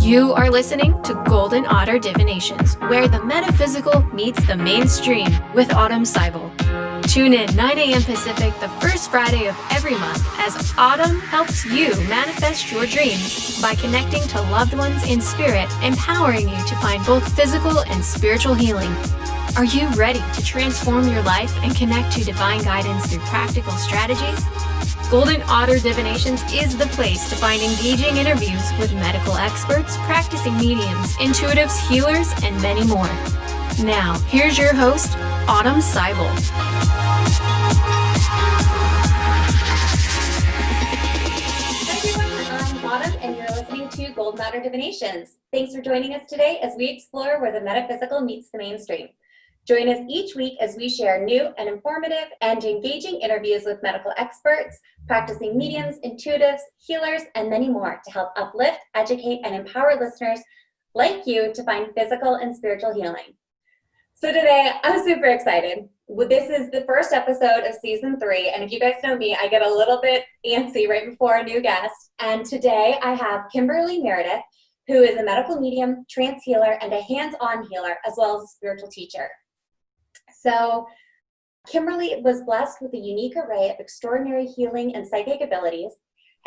You are listening to Golden Otter Divinations, where the metaphysical meets the mainstream with Autumn Seibel. Tune in 9 a.m. Pacific the first Friday of every month as Autumn helps you manifest your dreams by connecting to loved ones in spirit, empowering you to find both physical and spiritual healing. Are you ready to transform your life and connect to divine guidance through practical strategies? Golden Otter Divinations is the place to find engaging interviews with medical experts, practicing mediums, intuitives, healers, and many more. Now, here's your host, Autumn Seibel. Hi everyone, I'm Autumn and you're listening to Golden Otter Divinations. Thanks for joining us today as we explore where the metaphysical meets the mainstream. Join us each week as we share new and informative and engaging interviews with medical experts, practicing mediums, intuitives, healers, and many more to help uplift, educate, and empower listeners like you to find physical and spiritual healing. So today, I'm super excited. This is the first episode of season 3, and if you guys know me, I get a little bit antsy right before a new guest. And today I have Kimberly Meredith, who is a medical medium, trance healer, and a hands-on healer, as well as a spiritual teacher. So Kimberly was blessed with a unique array of extraordinary healing and psychic abilities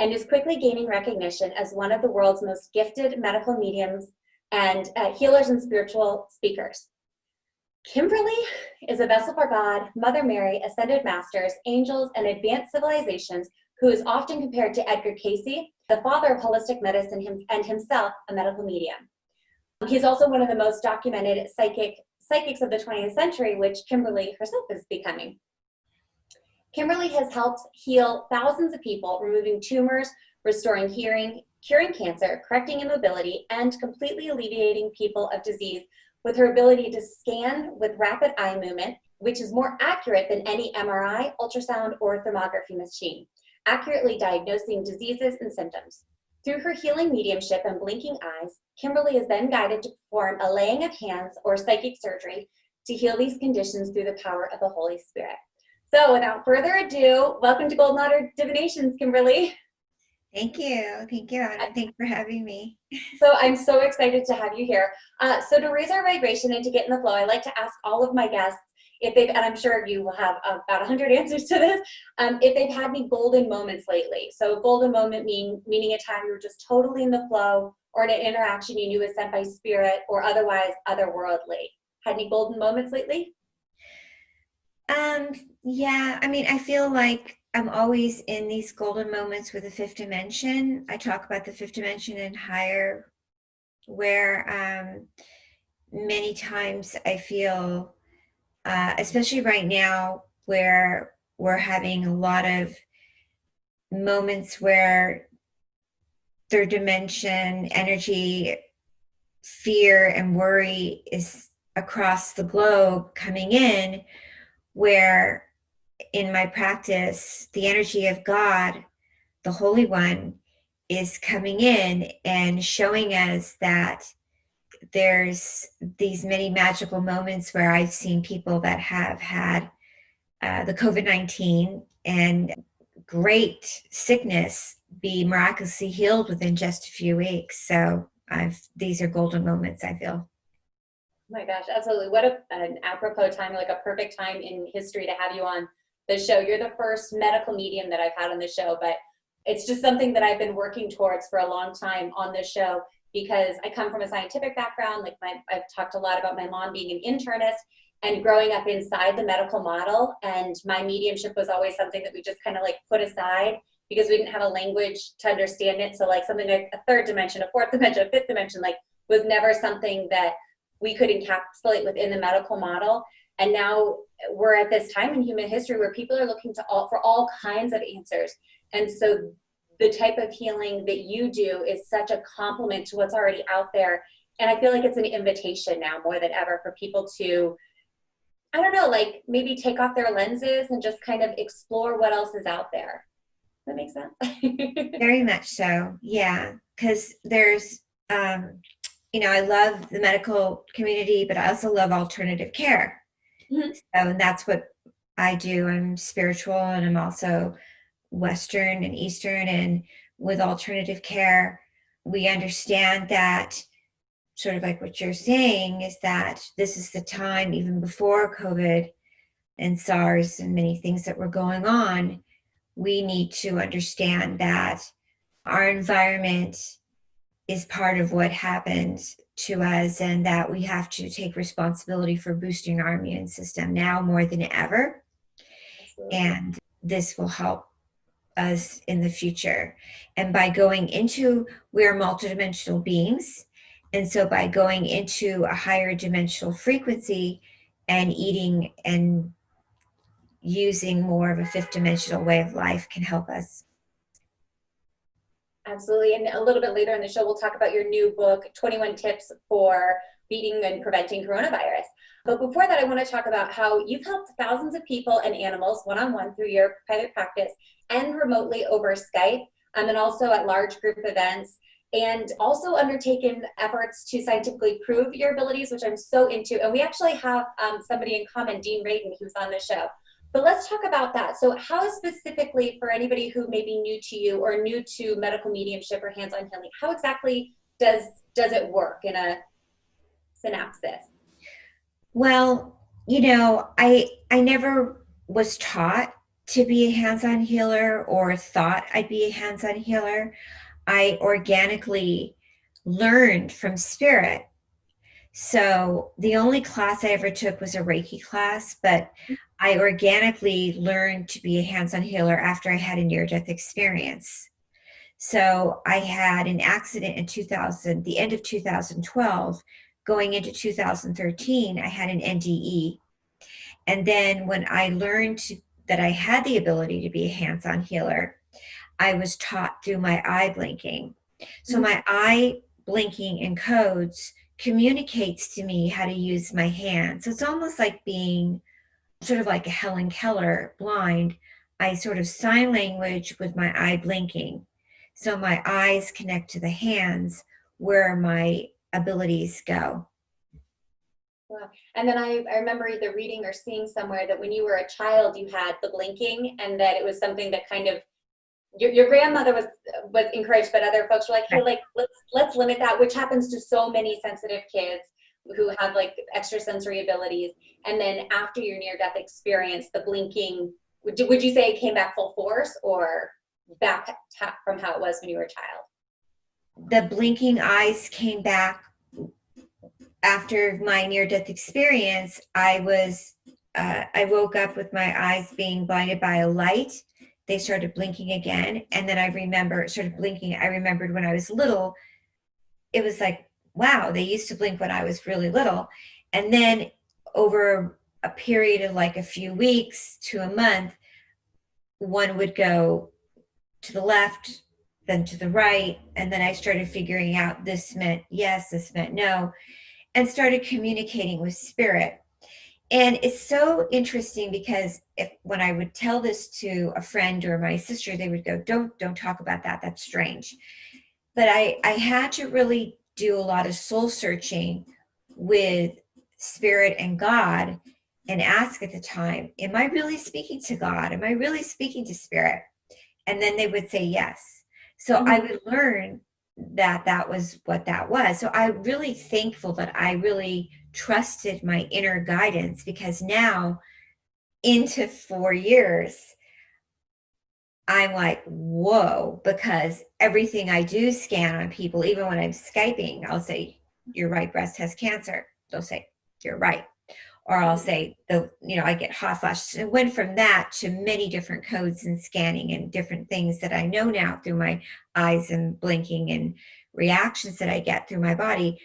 and is quickly gaining recognition as one of the world's most gifted medical mediums and healers and spiritual speakers. Kimberly is a vessel for God, Mother Mary, ascended masters, angels, and advanced civilizations who is often compared to Edgar Cayce, the father of holistic medicine and himself a medical medium. He's also one of the most documented psychics of the 20th century, which Kimberly herself is becoming. Kimberly has helped heal thousands of people, removing tumors, restoring hearing, curing cancer, correcting immobility, and completely alleviating people of disease with her ability to scan with rapid eye movement, which is more accurate than any MRI, ultrasound, or thermography machine, accurately diagnosing diseases and symptoms. Through her healing mediumship and blinking eyes, Kimberly is then guided to perform a laying of hands or psychic surgery to heal these conditions through the power of the Holy Spirit. So without further ado, welcome to Golden Otter Divinations, Kimberly. Thank you, Anna. Thanks for having me. So I'm so excited to have you here. So to raise our vibration and to get in the flow, I like to ask all of my guests if they've, and I'm sure you will have about 100 answers to this, if they've had any golden moments lately. So golden moment meaning a time you were just totally in the flow, or in an interaction you knew was sent by spirit, or otherwise otherworldly. Had any golden moments lately? Yeah, I mean, I feel like I'm always in these golden moments with the fifth dimension. I talk about the fifth dimension and higher, where many times I feel, especially right now, where we're having a lot of moments where third dimension energy, fear and worry is across the globe coming in, where in my practice, the energy of God, the Holy One, is coming in and showing us that there's these many magical moments where I've seen people that have had the COVID-19 and great sickness be miraculously healed within just a few weeks. So these are golden moments, I feel. Oh my gosh, absolutely. What an apropos time, like a perfect time in history to have you on the show. You're the first medical medium that I've had on the show, but it's just something that I've been working towards for a long time on this show, because I come from a scientific background. I've talked a lot about my mom being an internist and growing up inside the medical model, and my mediumship was always something that we just kind of like put aside because we didn't have a language to understand it. So like something like a third dimension, a fourth dimension, a fifth dimension, like was never something that we could encapsulate within the medical model. And now we're at this time in human history where people are looking for all kinds of answers. And so the type of healing that you do is such a compliment to what's already out there. And I feel like it's an invitation now more than ever for people to, I don't know, like maybe take off their lenses and just kind of explore what else is out there. Does that make sense? Very much so. Yeah. Because there's, I love the medical community, but I also love alternative care. Mm-hmm. So, and that's what I do. I'm spiritual, and I'm also Western and Eastern, and with alternative care, we understand that, sort of like what you're saying, is that this is the time, even before COVID and SARS and many things that were going on, we need to understand that our environment is part of what happens to us, and that we have to take responsibility for boosting our immune system now more than ever. Absolutely. And this will help us in the future. And by going into, we're multidimensional beings. And so by going into a higher dimensional frequency and eating and using more of a fifth dimensional way of life can help us. Absolutely. And a little bit later in the show, we'll talk about your new book, 21 Tips for Beating and Preventing Coronavirus. But before that, I want to talk about how you've helped thousands of people and animals one-on-one through your private practice and remotely over Skype, and also at large group events, and also undertaken efforts to scientifically prove your abilities, which I'm so into. And we actually have somebody in common, Dean Radin, who's on the show. But let's talk about that. So how specifically, for anybody who may be new to you or new to medical mediumship or hands-on healing, how exactly does it work in a synopsis? Well, you know, I never was taught to be a hands-on healer or thought I'd be a hands-on healer. I organically learned from spirit. So the only class I ever took was a Reiki class, but I organically learned to be a hands-on healer after I had a near-death experience. So I had an accident in the end of 2012. Going into 2013, I had an NDE. And then when I learned that I had the ability to be a hands-on healer, I was taught through my eye blinking. So my eye blinking in codes communicates to me how to use my hands. So it's almost like being sort of like a Helen Keller blind. I sort of sign language with my eye blinking. So my eyes connect to the hands where my abilities go. Wow. And then I remember either reading or seeing somewhere that when you were a child, you had the blinking, and that it was something that kind of your grandmother was encouraged, but other folks were like, hey, like let's limit that, which happens to so many sensitive kids who have like extrasensory abilities. And then after your near-death experience, the blinking, would you say it came back full force or back from how it was when you were a child? The blinking eyes came back after my near-death experience. I woke up with my eyes being blinded by a light. They started blinking again. And then I remembered when I was little, it was like, wow, they used to blink when I was really little. And then over a period of like a few weeks to a month, one would go to the left, then to the right. And then I started figuring out this meant yes, this meant no, and started communicating with spirit. And it's so interesting because when I would tell this to a friend or my sister, they would go, don't talk about that. That's strange. But I had to really do a lot of soul searching with spirit and God and ask at the time, am I really speaking to God? Am I really speaking to spirit? And then they would say yes. So I would learn that was what that was. So I'm really thankful that I really trusted my inner guidance, because now into 4 years, I'm like, whoa, because everything I do scan on people, even when I'm Skyping, I'll say, your right breast has cancer. They'll say, you're right. Or I'll say, I get hot flashes. It went from that to many different codes and scanning and different things that I know now through my eyes and blinking and reactions that I get through my body.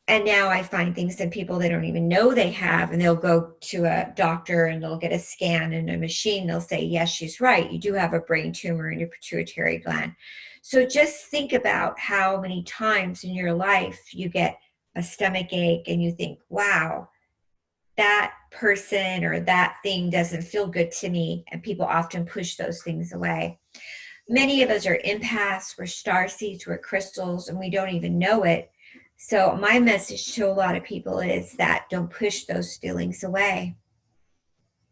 And now I find things in people they don't even know they have, and they'll go to a doctor and they'll get a scan in a machine. They'll say, yes, she's right. You do have a brain tumor in your pituitary gland. So just think about how many times in your life you get a stomach ache and you think, wow, that person or that thing doesn't feel good to me. And people often push those things away. Many of us are empaths, we're starseeds, we're crystals, and we don't even know it. So my message to a lot of people is that don't push those feelings away.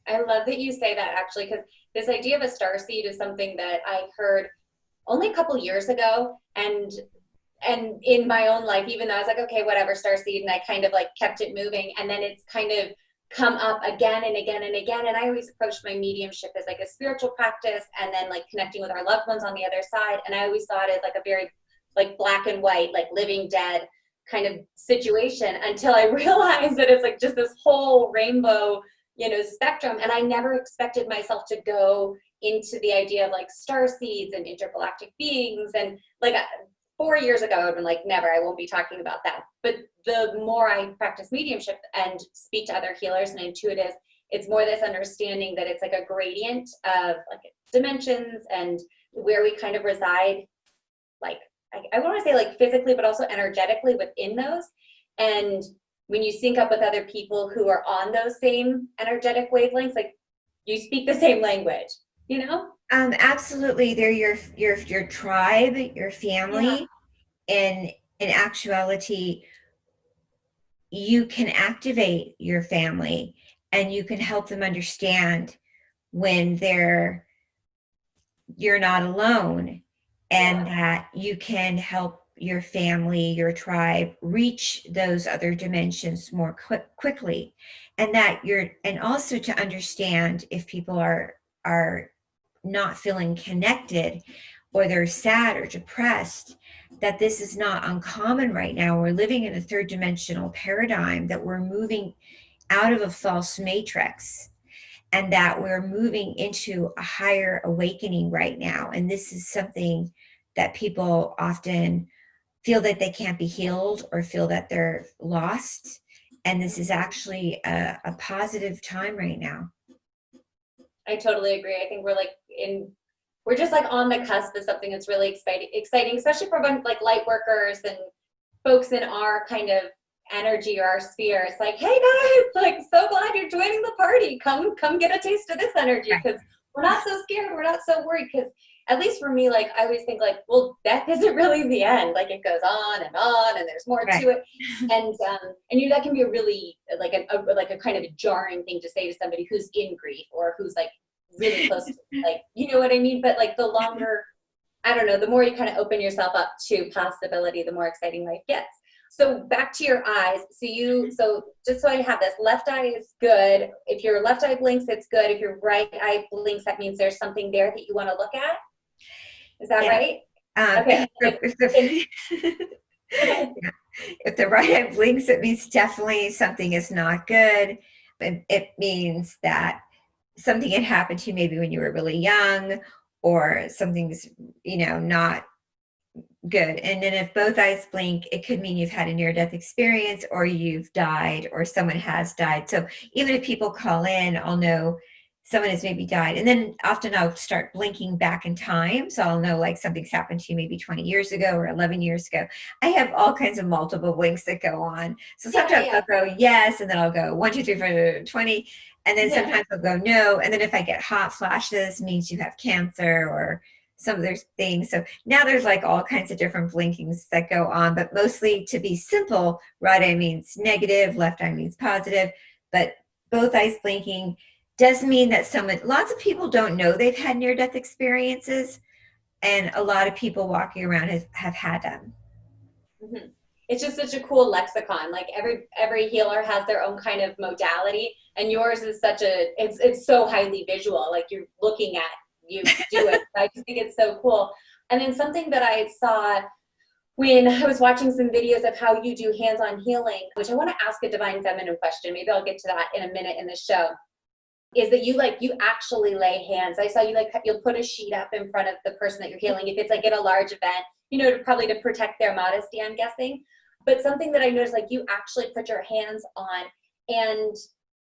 I love that you say that, actually, because this idea of a starseed is something that I heard only a couple years ago. And and in my own life, even though I was like, okay, whatever, starseed, and I kind of like kept it moving, and then it's kind of come up again and again and again. And I always approached my mediumship as like a spiritual practice, and then like connecting with our loved ones on the other side. And I always saw it as like a very like black and white, like living dead kind of situation, until I realized that it's like just this whole rainbow, you know, spectrum. And I never expected myself to go into the idea of like star seeds and intergalactic beings. And like 4 years ago, I would have been like, never, I won't be talking about that. But the more I practice mediumship and speak to other healers and intuitives, it's more this understanding that it's like a gradient of like dimensions and where we kind of reside, like, I want to say like physically, but also energetically within those. And when you sync up with other people who are on those same energetic wavelengths, like you speak the same language, you know? Absolutely. They're your tribe, your family. Yeah. And in actuality, you can activate your family and you can help them understand when you're not alone, and that you can help your family, your tribe reach those other dimensions more quickly. And and also to understand if people are not feeling connected, or they're sad or depressed, that this is not uncommon right now. We're living in a third dimensional paradigm, that we're moving out of a false matrix, and that we're moving into a higher awakening right now. And this is something that people often feel that they can't be healed, or feel that they're lost. And this is actually a positive time right now. I totally agree. I think we're just like on the cusp of something that's really exciting, especially for like light workers and folks in our kind of energy or our sphere. It's like, hey guys, like so glad you're joining the party. Come get a taste of this energy, because we're not so scared, we're not so worried. Because at least for me, like I always think like, well, death isn't really the end. Like it goes on, and there's more to it. And that can be a really like a kind of a jarring thing to say to somebody who's in grief, or who's like really close to, like, you know what I mean? But like the longer, I don't know, the more you kind of open yourself up to possibility, the more exciting life gets. So back to your eyes. So just so I have this, left eye is good. If your left eye blinks, it's good. If your right eye blinks, that means there's something there that you want to look at. Is that right? Okay. If the right eye blinks, it means definitely something is not good. It means that something had happened to you maybe when you were really young, or something's, not good. And then if both eyes blink, it could mean you've had a near-death experience, or you've died, or someone has died. So even if people call in, I'll know someone has maybe died. And then often I'll start blinking back in time. So I'll know like something's happened to you maybe 20 years ago or 11 years ago. I have all kinds of multiple blinks that go on. So sometimes I'll go yes, and then I'll go 1, 2, 3, 4, 20. And then sometimes I'll go no. And then if I get hot flashes, means you have cancer or some other things. So now there's like all kinds of different blinkings that go on. But mostly, to be simple, right eye means negative, left eye means positive. But both eyes blinking does mean that lots of people don't know they've had near-death experiences. And a lot of people walking around have had them. Mm-hmm. It's just such a cool lexicon. Like every healer has their own kind of modality, and yours is it's so highly visual. Like you're looking at you do it. I just think it's so cool. And then something that I saw when I was watching some videos of how you do hands-on healing, which I want to ask a divine feminine question. Maybe I'll get to that in a minute in the show. Is that you actually lay hands. I saw you'll put a sheet up in front of the person that you're healing. If it's like at a large event, probably to protect their modesty, I'm guessing. But something that I noticed, like you actually put your hands on. And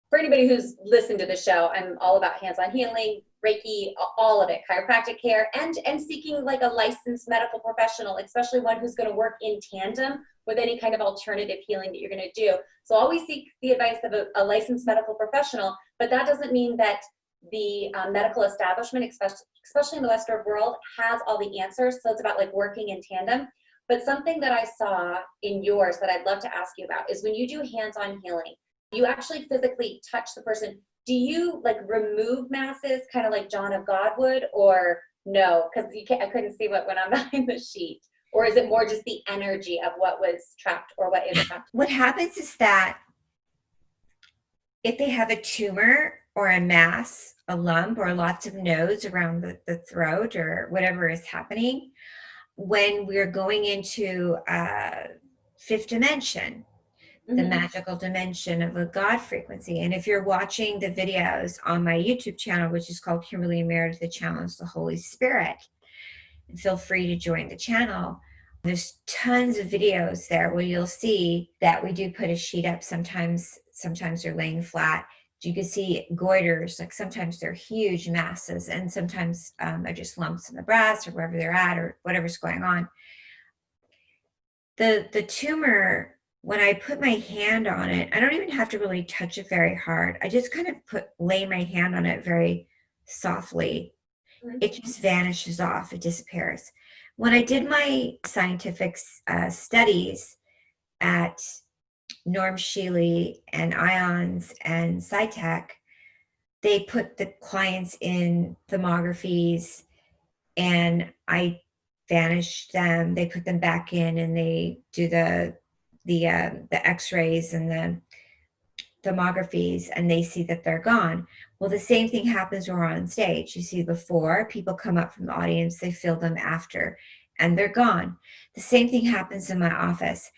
for anybody who's listened to the show, I'm all about hands-on healing, Reiki, all of it, chiropractic care, and seeking like a licensed medical professional, especially one who's going to work in tandem with any kind of alternative healing that you're going to do. So always seek the advice of a licensed medical professional, but that doesn't mean that the medical establishment, especially in the Western world, has all the answers. So it's about like working in tandem. But something that I saw in yours that I'd love to ask you about is when you do hands-on healing, you actually physically touch the person. Do you like remove masses, kind of like John of God would, or no? Because I couldn't see what went on behind the sheet. Or is it more just the energy of what was trapped or what is trapped? What happens is that if they have a tumor or a mass, a lump, or lots of nodes around the throat or whatever is happening, when we're going into fifth dimension, the magical dimension of a God frequency. And if you're watching the videos on my YouTube channel, which is called Kimberly Meredith, the Challenge the Holy Spirit, and feel free to join the channel. There's tons of videos there where you'll see that we do put a sheet up. Sometimes they're laying flat. You can see goiters, like sometimes they're huge masses, and sometimes they're just lumps in the breast or wherever they're at or whatever's going on. The tumor, when I put my hand on it, I don't even have to really touch it very hard. I just kind of lay my hand on it very softly. It just vanishes off. It disappears. When I did my scientific studies at Norm Shealy and Ions and SciTech, they put the clients in thermographies and I vanished them. They put them back in and they do the x-rays and the thermographies and they see that they're gone. Well, the same thing happens when we're on stage. You see before, people come up from the audience, they feel them after, and they're gone. The same thing happens in my office.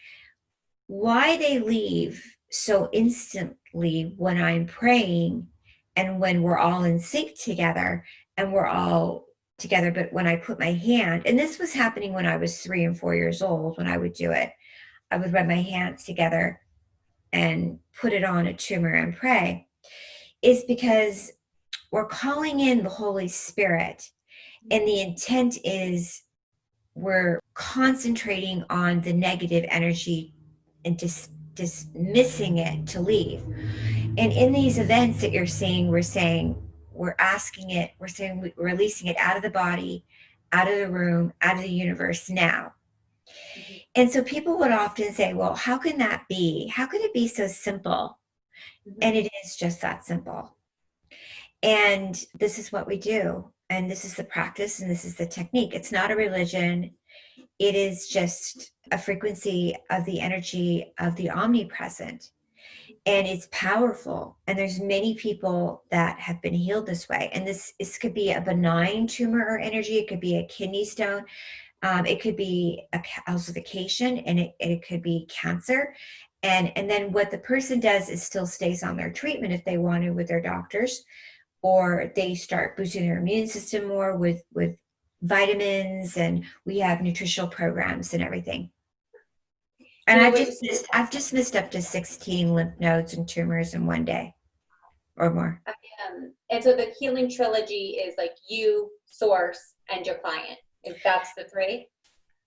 Why they leave so instantly when I'm praying and when we're all in sync together and we're all together, but when I put my hand, and this was happening when I was 3 and 4 years old, when I would do it, I would rub my hands together and put it on a tumor and pray, is because we're calling in the Holy Spirit. And the intent is we're concentrating on the negative energy and dismissing it to leave. And in these events that you're seeing, we're asking it, we're saying we're releasing it out of the body, out of the room, out of the universe now. And so people would often say, well, how can that be? How could it be so simple? And it is just that simple. And this is what we do. And this is the practice and this is the technique. It's not a religion. It is just a frequency of the energy of the omnipresent. And it's powerful. And there's many people that have been healed this way. And this could be a benign tumor or energy. It could be a kidney stone. It could be a calcification, and it could be cancer. And then what the person does is still stays on their treatment if they want to with their doctors, or they start boosting their immune system more with vitamins, and we have nutritional programs and everything. And I've just missed up to 16 lymph nodes and tumors in one day or more. And so the healing trilogy is like you, source, and your client. If that's the 3?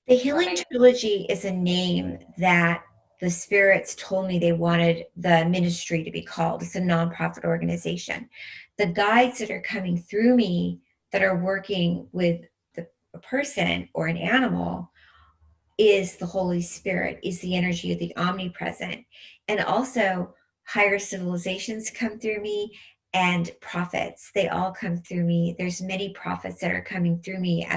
The healing trilogy is a name that the spirits told me they wanted the ministry to be called. It's a nonprofit organization. The guides that are coming through me that are working with a person or an animal is the Holy Spirit, is the energy of the omnipresent. And also higher civilizations come through me, and prophets, they all come through me. There's many prophets that are coming through me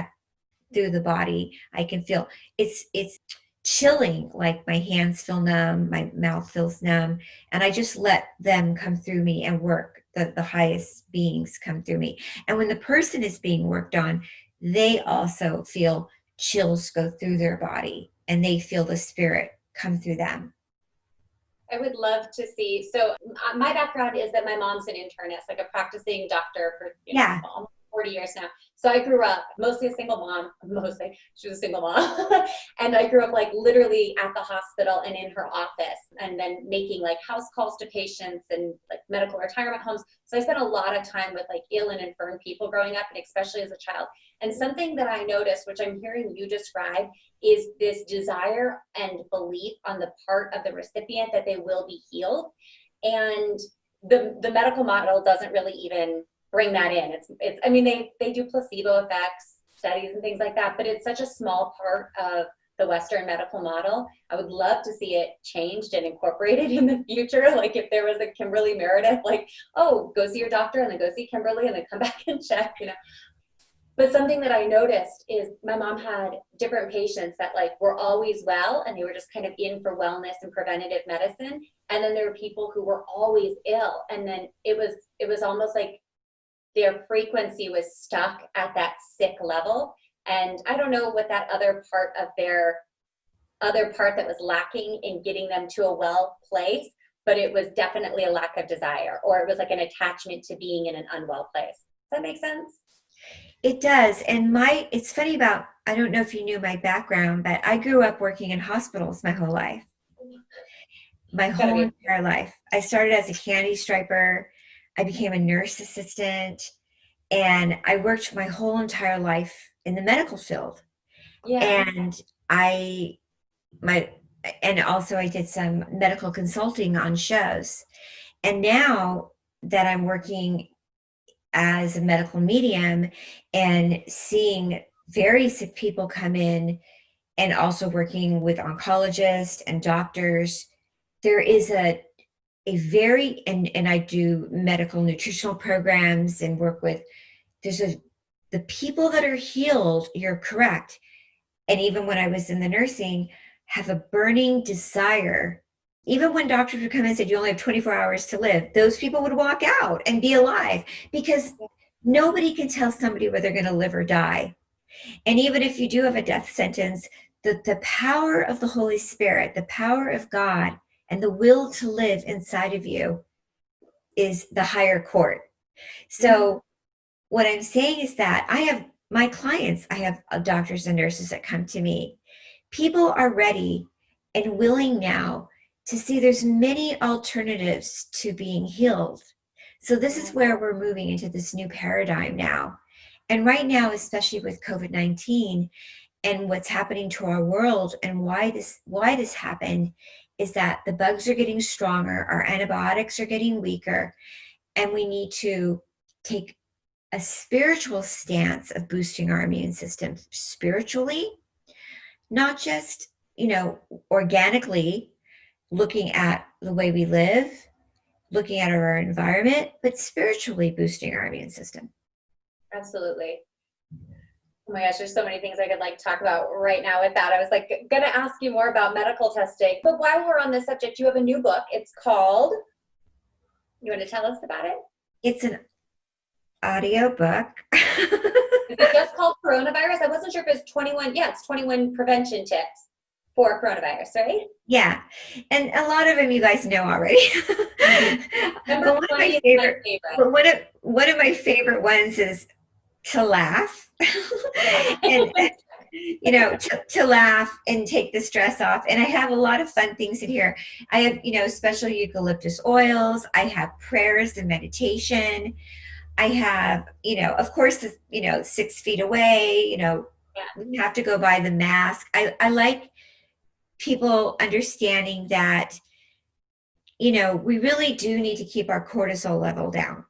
through the body. I can feel it's chilling, like my hands feel numb, my mouth feels numb, and I just let them come through me and work. The highest beings come through me. And when the person is being worked on, they also feel chills go through their body and they feel the spirit come through them. I would love to see. So my background is that my mom's an internist, like a practicing doctor for almost 40 years now. So I grew up mostly a single mom, she was a single mom. And I grew up like literally at the hospital and in her office, and then making like house calls to patients and like medical retirement homes. So I spent a lot of time with like ill and infirm people growing up, and especially as a child. And something that I noticed, which I'm hearing you describe, is this desire and belief on the part of the recipient that they will be healed. And the medical model doesn't really even bring that in. It's I mean, they do placebo effects studies and things like that, but it's such a small part of the Western medical model. I would love to see it changed and incorporated in the future. Like if there was a Kimberly Meredith, like, oh, go see your doctor and then go see Kimberly and then come back and check, But something that I noticed is my mom had different patients that like were always well and they were just kind of in for wellness and preventative medicine. And then there were people who were always ill. And then it was almost like their frequency was stuck at that sick level. And I don't know what that other part that was lacking in getting them to a well place, but it was definitely a lack of desire, or it was like an attachment to being in an unwell place. Does that make sense? It does. And it's funny about, I don't know if you knew my background, but I grew up working in hospitals my whole life. My whole entire life. I started as a candy striper. I became a nurse assistant, and I worked my whole entire life in the medical field. Yeah. And also I did some medical consulting on shows. And now that I'm working as a medical medium and seeing very sick people come in, and also working with oncologists and doctors, there is a very, and I do medical nutritional programs and work with, the people that are healed, you're correct. And even when I was in the nursing, have a burning desire. Even when doctors would come in and said, you only have 24 hours to live, those people would walk out and be alive, because nobody can tell somebody whether they're going to live or die. And even if you do have a death sentence, the power of the Holy Spirit, the power of God, and the will to live inside of you is the higher court. So what I'm saying is that I have my clients, I have doctors and nurses that come to me. People are ready and willing now to see there's many alternatives to being healed. So this is where we're moving into this new paradigm now. And right now, especially with COVID-19 and what's happening to our world, and why this happened, is that the bugs are getting stronger, our antibiotics are getting weaker, and we need to take a spiritual stance of boosting our immune system spiritually, not just, organically looking at the way we live, looking at our environment, but spiritually boosting our immune system. Absolutely. Oh my gosh, there's so many things I could talk about right now with that. I was going to ask you more about medical testing, but while we're on this subject, you have a new book. It's called, you want to tell us about it? It's an audio book. Is it just called Coronavirus? I wasn't sure if it's 21. Yeah, it's 21 prevention tips for coronavirus, right? Yeah. And a lot of them you guys know already. Number But 20 is my favorite. One of my favorite ones is to laugh. And to laugh and take the stress off. And I have a lot of fun things in here. I have, special eucalyptus oils. I have prayers and meditation. I have, of course, 6 feet away, we have to go by the mask. I like people understanding that, we really do need to keep our cortisol level down.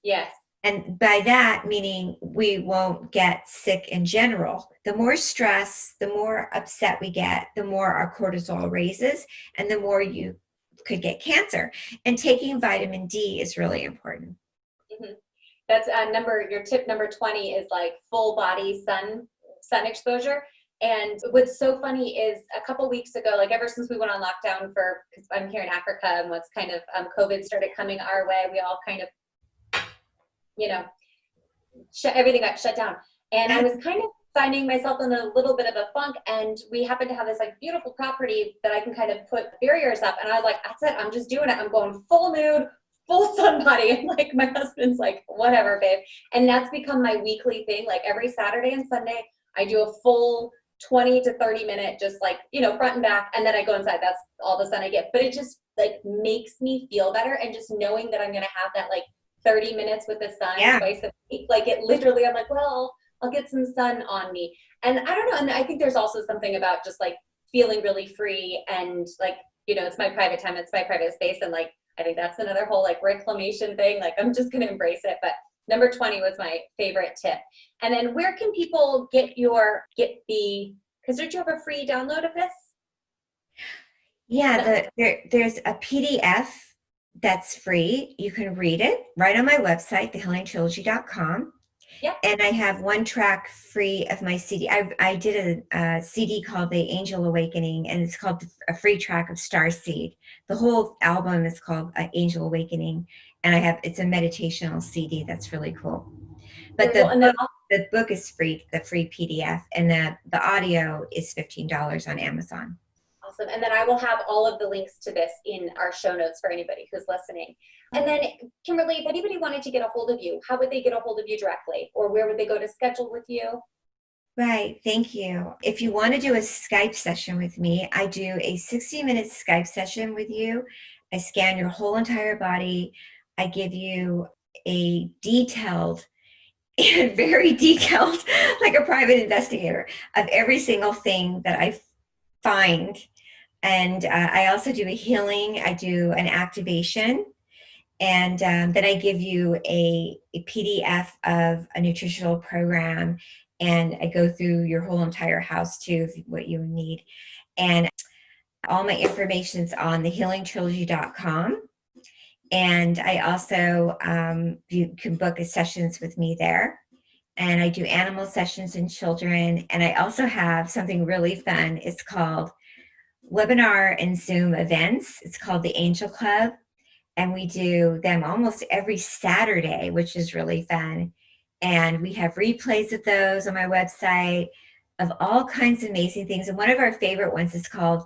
Yes. And by that, meaning we won't get sick in general. The more stress, the more upset we get, the more our cortisol raises, and the more you could get cancer. And taking vitamin D is really important. Mm-hmm. That's your tip number 20 is full body sun exposure. And what's so funny is a couple weeks ago, ever since we went on lockdown because I'm here in Africa, and once kind of COVID started coming our way, we all kind of, everything got shut down. And I was kind of finding myself in a little bit of a funk, and we happen to have this beautiful property that I can kind of put barriers up. And I was like, that's it, I'm just doing it. I'm going full nude, full sun body. And my husband's like, whatever, babe. And that's become my weekly thing. Every Saturday and Sunday, I do a full 20 to 30 minute, just front and back. And then I go inside. That's all the sun I get. But it just makes me feel better. And just knowing that I'm going to have that 30 minutes with the sun twice a week, it literally, I'm like, well, I'll get some sun on me. And I don't know. And I think there's also something about just feeling really free and it's my private time. It's my private space. And I think that's another whole reclamation thing. I'm just going to embrace it. But number 20 was my favorite tip. And then where can people because don't you have a free download of this? Yeah, there's a PDF that's free. You can read it right on my website, thehealingtrilogy.com. Yep. And I have one track free of my CD. I did a CD called The Angel Awakening, and it's called a free track of Starseed. The whole album is called Angel Awakening, and it's a meditational CD that's really cool. But Very cool. And then the book is free, the free PDF, and the audio is $15 on Amazon. awesome. And then I will have all of the links to this in our show notes for anybody who's listening. And then, Kimberly, if anybody wanted to get a hold of you, how would they get a hold of you directly? Or where would they go to schedule with you? Right. Thank you. If you want to do a Skype session with me, I do a 60-minute Skype session with you. I scan your whole entire body. I give you a detailed and very detailed, like a private investigator, of every single thing that I find. And I also do a healing. I do an activation. And then I give you a PDF of a nutritional program, and I go through your whole entire house too, what you need. And all my information is on thehealingtrilogy.com. And I also, you can book sessions with me there. And I do animal sessions and children. And I also have something really fun. It's called webinar and Zoom events. It's called the Angel Club. And we do them almost every Saturday, which is really fun. And we have replays of those on my website of all kinds of amazing things. And one of our favorite ones is called,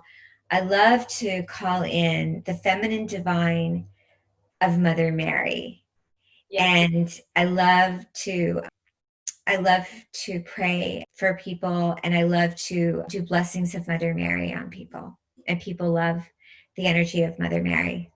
I love to call in the feminine divine of Mother Mary. Yes. And I love to pray for people, and I love to do blessings of Mother Mary on people. And people love the energy of Mother Mary.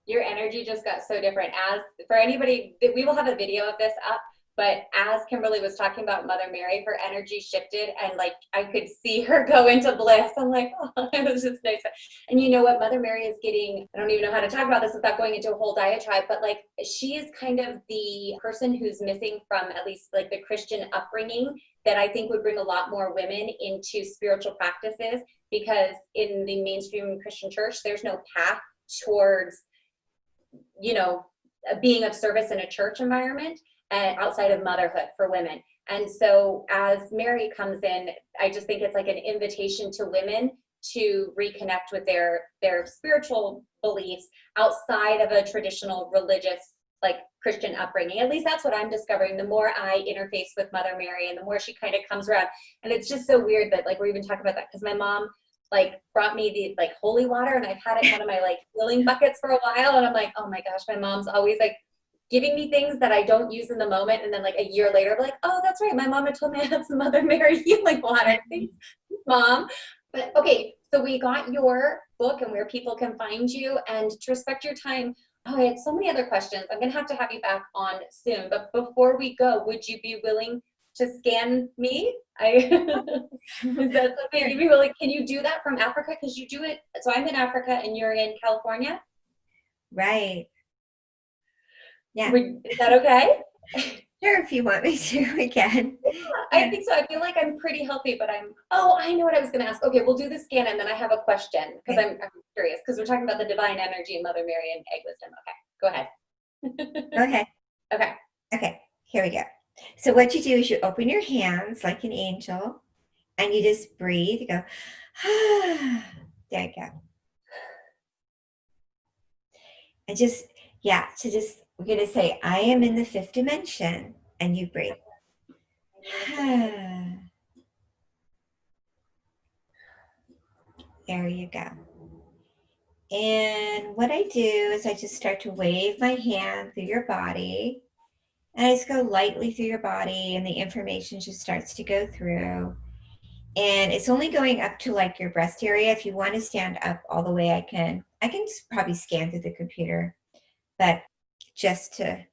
Your energy just got so different. As for anybody, we will have a video of this up, but as Kimberly was talking about Mother Mary, her energy shifted, and like I could see her go into bliss. I'm like, oh, it was just nice. And you know what, Mother Mary is getting, I don't even know how to talk about this without going into a whole diatribe, but like she is kind of the person who's missing from at least like the Christian upbringing that I think would bring a lot more women into spiritual practices, because in the mainstream Christian church, there's no path towards, you know, being of service in a church environment outside of motherhood for women. And so as Mary comes in, I just think it's like an invitation to women to reconnect with their spiritual beliefs outside of a traditional religious, like Christian upbringing. At least that's what I'm discovering the more I interface with Mother Mary and the more she kind of comes around. And it's just so weird that like we're even talking about that, because my mom like brought me the like holy water, and I've had it in one of my like filling buckets for a while, and I'm like, oh my gosh, my mom's always like giving me things that I don't use in the moment, and then like a year later I'm like, oh, that's right, my mom had told me I had some Mother Mary healing water. Thanks, Mom. But okay, so we got your book and where people can find you, and to respect your time, oh, I had so many other questions. I'm gonna have you back on soon, but before we go, would you be willing to scan me? Is that something you'd be willing? Can you do that from Africa? Because you do it. So I'm in Africa and you're in California. Right. Yeah. Is that okay? Sure, if you want me to, we can. Yeah, I think so. I feel like I'm pretty healthy, but I know what I was going to ask. Okay, we'll do the scan, and then I have a question, because I'm curious, because we're talking about the divine energy and Mother Mary and egg wisdom. Okay, go ahead. Go ahead. Okay. Okay, here we go. So what you do is you open your hands like an angel, and you just breathe. You go, ah, there you go. And just, we're going to say, I am in the fifth dimension, and you breathe. There you go. And what I do is I just start to wave my hand through your body, and I just go lightly through your body, and the information just starts to go through. And it's only going up to like your breast area. If you want to stand up all the way, I can just probably scan through the computer, but just to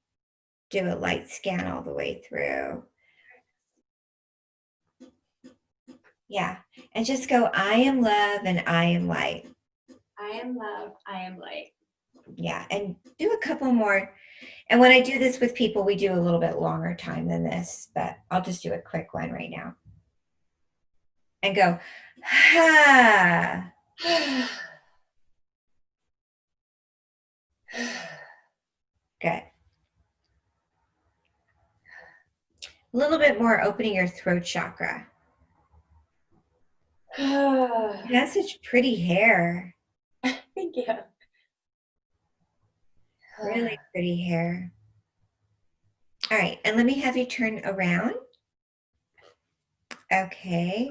do a light scan all the way through. Yeah. And just go, I am love and I am light. I am love, I am light. Yeah. And do a couple more. And when I do this with people, we do a little bit longer time than this, but I'll just do a quick one right now. And go, ha. Good. A little bit more opening your throat chakra. You have such pretty hair. Thank you. Really pretty hair. All right, and let me have you turn around. Okay.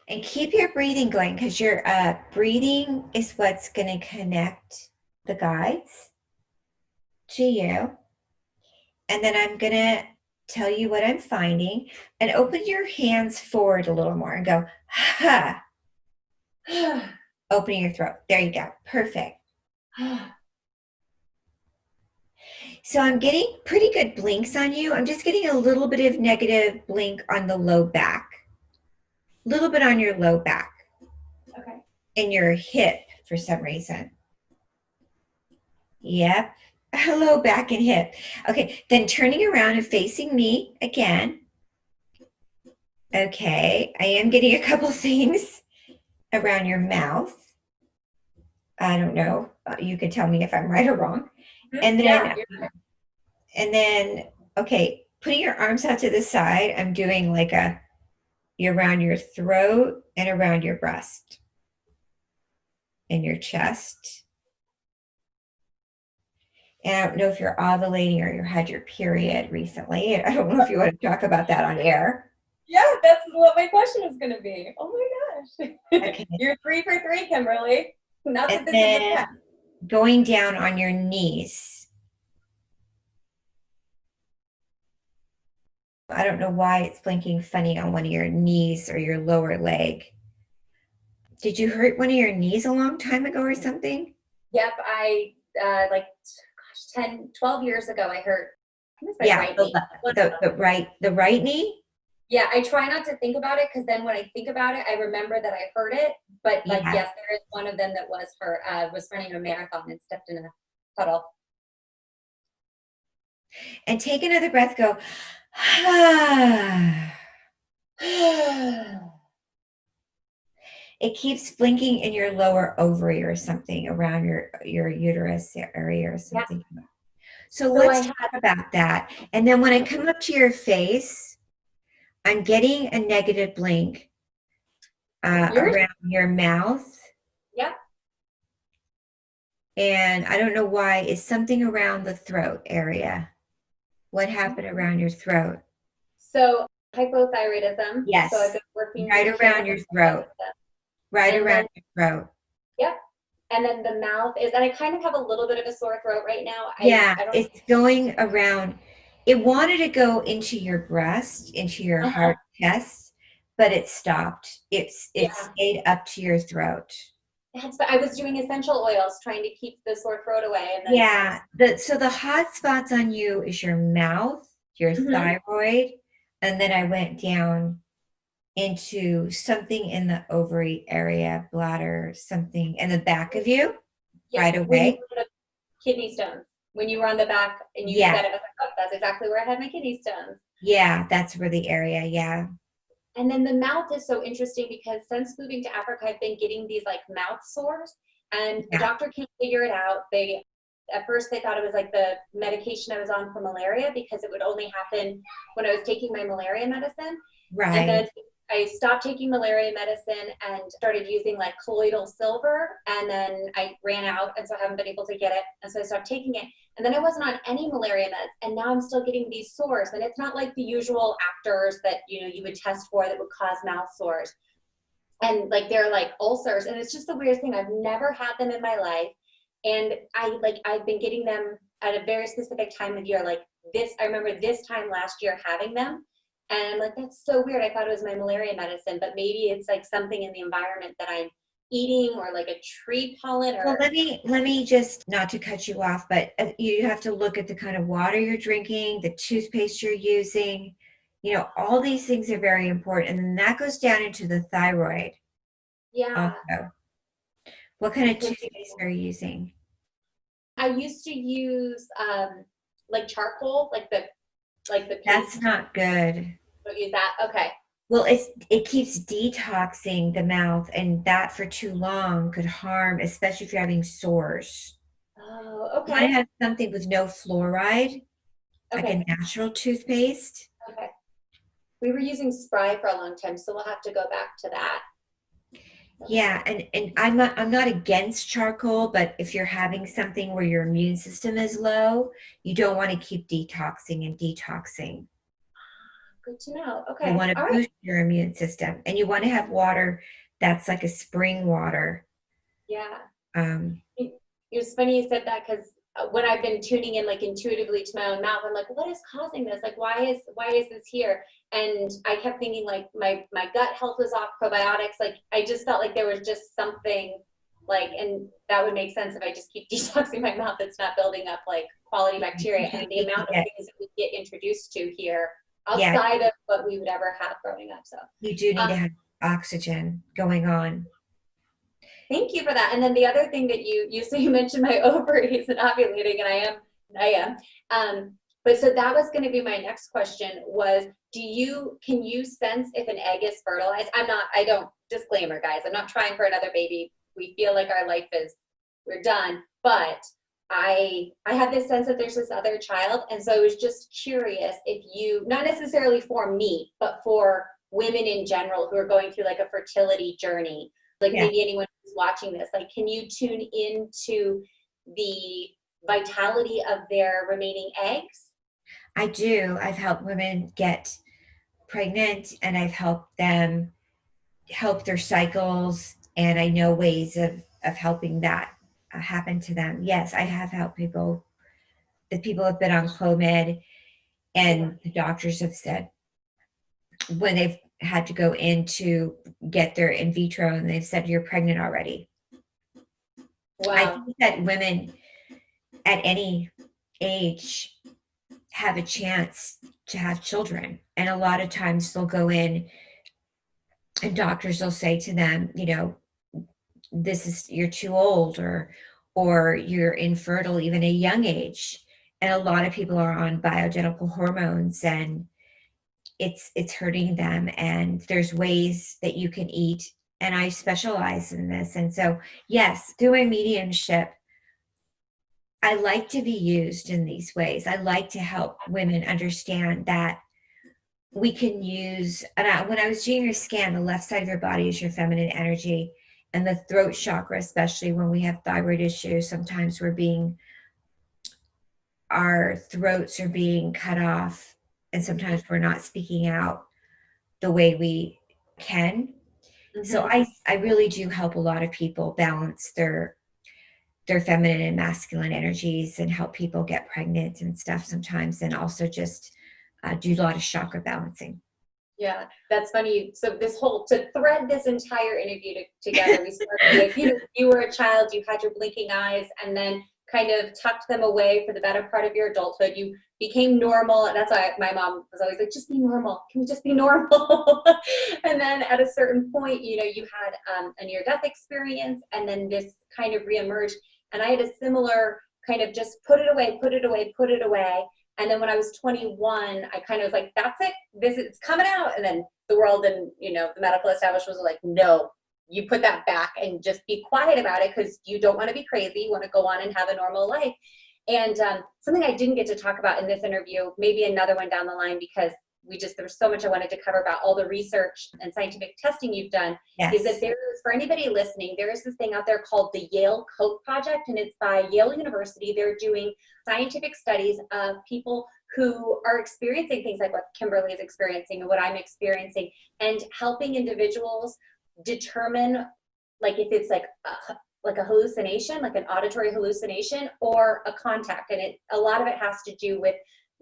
And keep your breathing going, because your breathing is what's going to connect the guides to you. And then I'm going to tell you what I'm finding. And open your hands forward a little more and go, ha. Opening your throat. There you go. Perfect. So I'm getting pretty good blinks on you. I'm just getting a little bit of negative blink on the low back. A little bit on your low back. Okay. And your hip for some reason. Yep. Low back and hip. Okay. Then turning around and facing me again. Okay. I am getting a couple things around your mouth. I don't know. You can tell me if I'm right or wrong. And then, okay, putting your arms out to the side, I'm doing like around your throat and around your breast and your chest. And I don't know if you're ovulating or you had your period recently. I don't know if you want to talk about that on air. Yeah, that's what my question is going to be. Oh my gosh. Okay. You're 3 for 3, Kimberly. Not that And this is a then test. going down on your knees. I don't know why it's blinking funny on one of your knees or your lower leg. Did you hurt one of your knees a long time ago or something? Yep, I, 12 years ago, I hurt my Yeah, right knee. the right knee? Yeah, I try not to think about it because then when I think about it, I remember that I hurt it. But yes, there is one of them that was hurt. Was running a marathon and stepped in a puddle. And take another breath, go, It keeps blinking in your lower ovary or something around your uterus area or something. Yeah. So let's talk about that. And then when I come up to your face, I'm getting a negative blink around your mouth. Yeah. And I don't know why. It's something around the throat area. What happened around your throat? So hypothyroidism. Yes. So I've been working right around your throat. Right around your throat. Yep. And then the mouth is, and I kind of have a little bit of a sore throat right now. It's going around. It wanted to go into your breast, into your heart chest, but it stopped. It stayed up to your throat. I was doing essential oils trying to keep the sore throat away. And then so the hot spots on you is your mouth, your thyroid, and then I went down into something in the ovary area, bladder, something in the back of you, right away. Kidney stones. When you were on the back and you said it, I was like, oh, that's exactly where I had my kidney stones. Yeah, that's where the area, yeah. And then the mouth is so interesting because since moving to Africa, I've been getting these like mouth sores and the doctor can't figure it out. At first they thought it was like the medication I was on for malaria because it would only happen when I was taking my malaria medicine. Right. And then I stopped taking malaria medicine and started using like colloidal silver, and then I ran out, and so I haven't been able to get it, and so I stopped taking it. And then I wasn't on any malaria meds, and now I'm still getting these sores, and it's not like the usual actors that you would test for that would cause mouth sores, and like they're like ulcers, and it's just the weirdest thing. I've never had them in my life, and I've been getting them at a very specific time of year, like this. I remember this time last year having them. And I'm like, that's so weird. I thought it was my malaria medicine, but maybe it's like something in the environment that I'm eating or like a tree pollen. Well, let me just, not to cut you off, but you have to look at the kind of water you're drinking, the toothpaste you're using. All these things are very important. And then that goes down into the thyroid. Yeah. Also. What kind of toothpaste are you using? I used to use like charcoal, like the paste. That's not good. Don't use that. Okay. Well, it keeps detoxing the mouth, and that for too long could harm, especially if you're having sores. Oh, okay. I have something with no fluoride, like Okay. a natural toothpaste. Okay. We were using Spry for a long time, so we'll have to go back to that. Yeah, and I'm not against charcoal, but if you're having something where your immune system is low, you don't want to keep detoxing and detoxing. Good to know. You Okay. want All to right. boost your immune system, and you want to have water that's like a spring water. Yeah. Um, It's funny you said that because when I've been tuning in like intuitively to my own mouth, I'm like, what is causing this? Like, why is this here? And I kept thinking like my gut health was off, probiotics. Like I just felt like there was just something like, and that would make sense if I just keep detoxing my mouth. It's not building up like quality bacteria and the amount of things that we get introduced to here outside of what we would ever have growing up. So you do need to have oxygen going on. thank you for that. And then the other thing that so you mentioned my ovaries and ovulating, and I am. But so that was going to be my next question was, can you sense if an egg is fertilized? Disclaimer guys, I'm not trying for another baby. We feel like our life we're done, but I have this sense that there's this other child. And so I was just curious if you, not necessarily for me, but for women in general who are going through like a fertility journey, like maybe anyone who's watching this, like, can you tune into the vitality of their remaining eggs? I do. I've helped women get pregnant, and I've helped them help their cycles, and I know ways of helping that happen to them. Yes, I have helped people. The people have been on Clomid, and the doctors have said when they've had to go in to get their in vitro, and they've said, you're pregnant already. Wow. I think that women at any age have a chance to have children. And a lot of times they'll go in and doctors will say to them, you're too old, or you're infertile even at a young age. And a lot of people are on bioidentical hormones, and it's hurting them. And there's ways that you can eat. And I specialize in this. And so, yes, through my mediumship, I like to be used in these ways. I like to help women understand that we can use, when I was doing your scan, the left side of your body is your feminine energy, and the throat chakra, especially when we have thyroid issues, sometimes our throats are being cut off, and sometimes we're not speaking out the way we can. Mm-hmm. So I really do help a lot of people balance their feminine and masculine energies, and help people get pregnant and stuff sometimes, and also just do a lot of chakra balancing. Yeah, that's funny. So to thread this entire interview together, we started with, you were a child, you had your blinking eyes, and then kind of tucked them away for the better part of your adulthood. You became normal, and that's why my mom was always like, just be normal. Can we just be normal? And then at a certain point, you had a near-death experience, and then this kind of reemerged. And I had a similar kind of just put it away. And then when I was 21, I kind of was like, that's it. It's coming out. And then the world and, the medical establishment was like, no, you put that back and just be quiet about it, because you don't want to be crazy. You want to go on and have a normal life. And something I didn't get to talk about in this interview, maybe another one down the line, because there was so much I wanted to cover about all the research and scientific testing you've done, is that for anybody listening, there is this thing out there called the Yale Koch project, and it's by Yale University. They're doing scientific studies of people who are experiencing things like what Kimberly is experiencing and what I'm experiencing, and helping individuals determine like if it's like a hallucination, like an auditory hallucination, or a contact. And a lot of it has to do with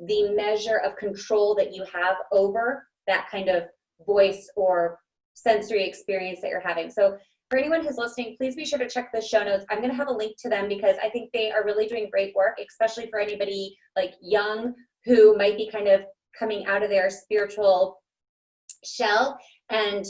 the measure of control that you have over that kind of voice or sensory experience that you're having. So for anyone who's listening, please be sure to check the show notes. I'm going to have a link to them, because I think they are really doing great work, especially for anybody like young who might be kind of coming out of their spiritual shell. And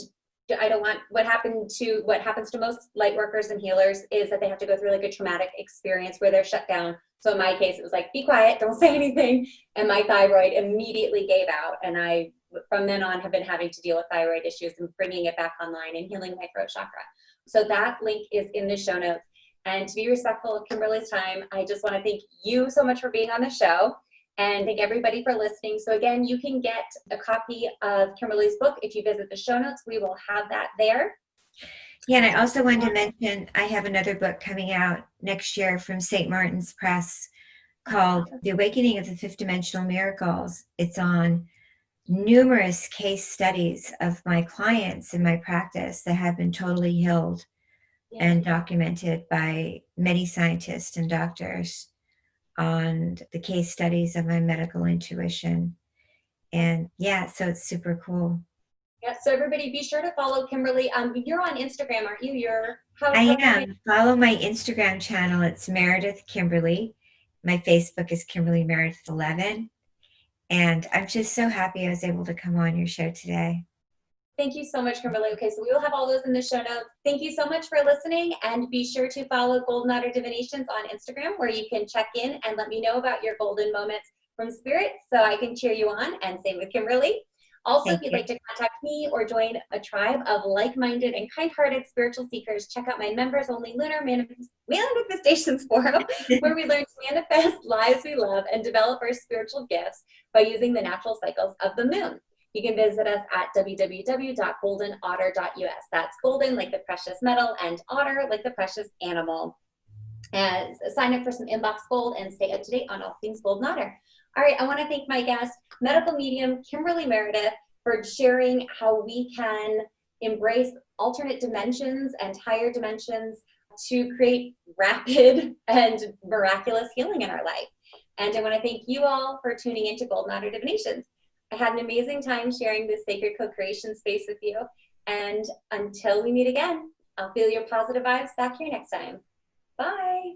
I don't want what happens to most light workers and healers is that they have to go through like a traumatic experience where they're shut down. So in my case, it was like, be quiet, don't say anything. And my thyroid immediately gave out. And I, from then on, have been having to deal with thyroid issues and bringing it back online and healing my throat chakra. So that link is in the show notes. And to be respectful of Kimberly's time, I just want to thank you so much for being on the show. And thank everybody for listening. So again, you can get a copy of Kimberly's book if you visit the show notes. We will have that there. Yeah, and I also wanted to mention I have another book coming out next year from St. Martin's Press called The Awakening of the Fifth Dimensional Miracles. It's on numerous case studies of my clients in my practice that have been totally healed and documented by many scientists and doctors on the case studies of my medical intuition. And yeah, so it's super cool. Yeah, so everybody be sure to follow Kimberly. You're on Instagram, aren't you? I am. Follow my Instagram channel. It's Meredith Kimberly. My Facebook is Kimberly Meredith 11. And I'm just so happy I was able to come on your show today. Thank you so much, Kimberly. Okay, so we will have all those in the show notes. Thank you so much for listening, and be sure to follow Golden Otter Divinations on Instagram, where you can check in and let me know about your golden moments from Spirit so I can cheer you on, and same with Kimberly. Also, if you'd like to contact me or join a tribe of like-minded and kind-hearted spiritual seekers, check out my members-only Lunar Manifestations Forum, where we learn to manifest lives we love and develop our spiritual gifts by using the natural cycles of the moon. You can visit us at www.goldenotter.us. That's golden like the precious metal and otter like the precious animal. And sign up for some inbox gold and stay up to date on all things Golden Otter. All right, I want to thank my guest, medical medium Kimberly Meredith, for sharing how we can embrace alternate dimensions and higher dimensions to create rapid and miraculous healing in our life. And I want to thank you all for tuning into Golden Otter Divinations. I had an amazing time sharing this sacred co-creation space with you. And until we meet again, I'll feel your positive vibes back here next time. Bye.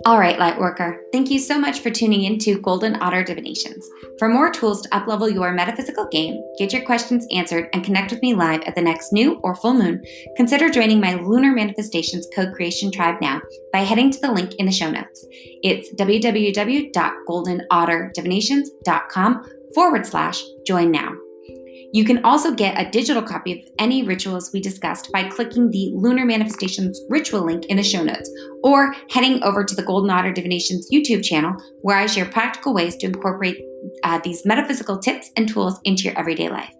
All right, Lightworker, thank you so much for tuning in to Golden Otter Divinations. For more tools to uplevel your metaphysical game, get your questions answered, and connect with me live at the next new or full moon, consider joining my Lunar Manifestations Co-Creation Tribe now by heading to the link in the show notes. It's www.goldenotterDivinations.com/join now. You can also get a digital copy of any rituals we discussed by clicking the Lunar Manifestations ritual link in the show notes, or heading over to the Golden Otter Divinations YouTube channel, where I share practical ways to incorporate these metaphysical tips and tools into your everyday life.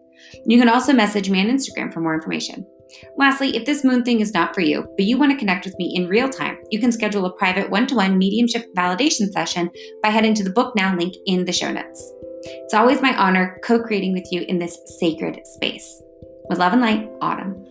You can also message me on Instagram for more information. Lastly, if this moon thing is not for you, but you want to connect with me in real time, you can schedule a private one-to-one mediumship validation session by heading to the Book Now link in the show notes. It's always my honor co-creating with you in this sacred space. With love and light, Autumn.